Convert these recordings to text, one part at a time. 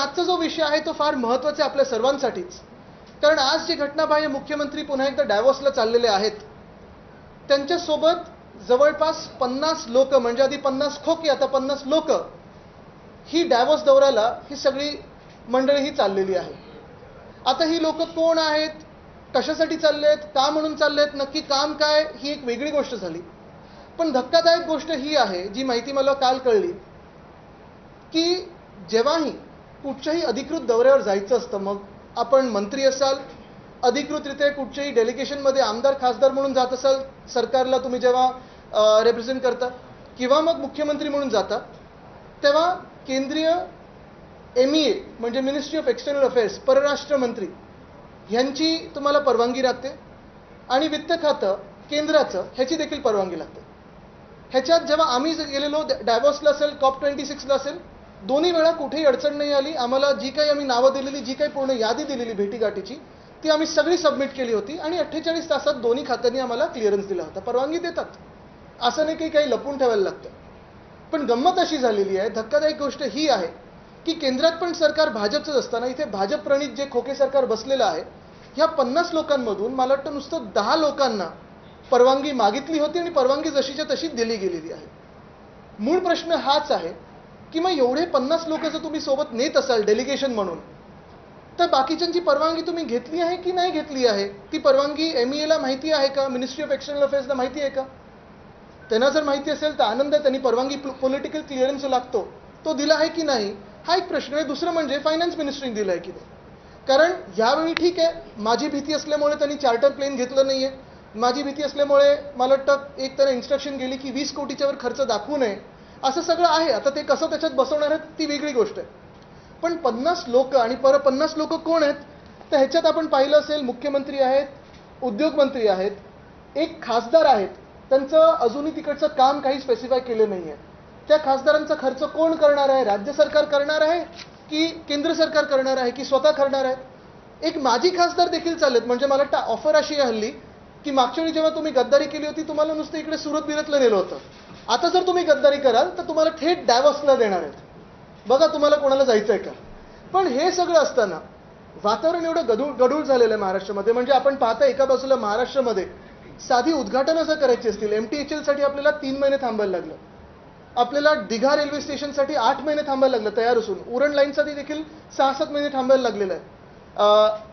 आजचा जो विषय आहे तो फार महत्त्वाचा आहे आपल्या सर्वांसाठीच, कारण आज जी घटनाबाह्य मुख्यमंत्री पुन्हा एकदा डॅव्होसला चाललेले आहेत, त्यांच्यासोबत जवळपास 50 लोक, म्हणजे आधी 50 खोके आता 50 लोक ही डॅव्होस दौऱ्याला ही सगळी मंडळी ही चाललेली आहे. आता ही लोक कोण आहेत, कशासाठी चाललेत, का म्हणून चाललेत, नक्की काम काय, ही एक वेगळी गोष्ट झाली. पण धक्कादायक गोष्ट ही आहे, जी माहिती मला काल कळली, की जेव्हाही कुठच्याही अधिकृत दौऱ्यावर जायचं असतं, मग आपण मंत्री असाल, अधिकृतरित्या कुठच्याही डेलिगेशनमध्ये आमदार खासदार म्हणून जात असाल, सरकारला तुम्ही जेव्हा रिप्रेझेंट करता, किंवा मग मुख्यमंत्री म्हणून जाता, तेव्हा केंद्रीय MEA म्हणजे मिनिस्ट्री ऑफ एक्सटर्नल अफेअर्स, परराष्ट्र मंत्री ह्यांची तुम्हाला परवानगी लागते, आणि वित्त खातं केंद्राचं ह्याची देखील परवानगी लागते. ह्याच्यात जेव्हा आम्ही गेलेलो डॅव्होसला असेल, COP26ला असेल, दोन्ही वेळा कुठेही अडचण नाही आली. आम्हाला जी काही आम्ही नावं दिलेली, जी काही पूर्ण यादी दिलेली भेटीगाठीची, ती आम्ही सगळी सबमिट केली होती, आणि 48 तासात दोन्ही खात्यांनी आम्हाला क्लिअरन्स दिला होता. परवानगी देतात, असं नाही की काही लपून ठेवायला लागतं. पण गंमत अशी झालेली आहे, धक्कादायक गोष्ट ही आहे, की केंद्रात पण सरकार भाजपचंच असताना इथे भाजप प्रणित जे खोके सरकार बसलेलं आहे, ह्या 50 लोकांमधून मला वाटतं नुसतं 10 लोकांना परवानगी मागितली होती, आणि परवानगी जशीच्या तशी दिली गेलेली आहे. मूळ प्रश्न हाच आहे की मग एवढे 50 लोक जर तुम्ही सोबत नेत असाल डेलिगेशन म्हणून, तर बाकीच्यांची परवानगी तुम्ही घेतली आहे की नाही घेतली आहे? ती परवानगी MEAला माहिती आहे का, मिनिस्ट्री ऑफ एक्सटर्नल अफेअर्सला माहिती आहे का? त्यांना जर माहिती असेल तर आनंद आहे, त्यांनी परवानगी पॉलिटिकल क्लिअरन्स लागतो तो दिला आहे की नाही, हा एक प्रश्न आहे. दुसरं म्हणजे फायनान्स मिनिस्ट्रीने दिला आहे की नाही. कारण यावेळी ठीक आहे, माझी भीती असल्यामुळे त्यांनी चार्टर प्लेन घेतलं नाहीये, माझी भीती असल्यामुळे मला वाटतं एक त्यांना इन्स्ट्रक्शन गेली की 20 कोटीच्या वर खर्च दाखवू नये, असं सगळं आहे. आता ते कसं त्याच्यात बसवणार आहेत ती वेगळी गोष्ट आहे. पण 50 लोक, आणि 50 लोक कोण आहेत, तर ह्याच्यात आपण पाहिलं असेल मुख्यमंत्री आहेत, उद्योगमंत्री आहेत, एक खासदार आहेत, त्यांचं अजूनही तिकडचं काम काही स्पेसिफाय केलं नाही आहे. त्या खासदारांचा खर्च कोण करणार आहे, राज्य सरकार करणार आहे की केंद्र सरकार करणार आहे की स्वतः करणार आहे? एक माजी खासदार देखील चाललेत. म्हणजे मला वाटतं ऑफर अशी आहे हल्ली की मागच्या वेळी जेव्हा तुम्ही गद्दारी केली होती, तुम्हाला नुसतं इकडे सुरत बिरतला नेलं होतं. आता जर तुम्ही गद्दारी कराल तर तुम्हाला थेट डॅव्होसला देणार आहेत. बघा तुम्हाला कोणाला जायचं आहे का. पण हे सगळं असताना वातावरण एवढं गढूळ झालेलं आहे महाराष्ट्रामध्ये. म्हणजे आपण पाहता एका बाजूला महाराष्ट्रामध्ये साधी उद्घाटनं जर करायची असतील, MTHL साठी आपल्याला 3 महिने थांबायला लागलं, आपल्याला दिघा रेल्वे स्टेशनसाठी 8 महिने थांबायला लागलं तयार असून, उरण लाईनसाठी देखील 6-7 महिने थांबायला लागलेलं आहे.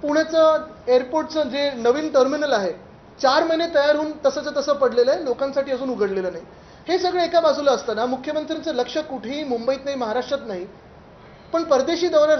पुण्याचं एअरपोर्टचं जे नवीन टर्मिनल आहे 4 महिने तयार होऊन तसंच तसं पडलेलं आहे, लोकांसाठी अजून उघडलेलं नाही. हे सगळं एका बाजूला असताना मुख्यमंत्र्यांचं लक्ष कुठेही मुंबईत नाही, महाराष्ट्रात नाही, पण परदेशी दौऱ्यावर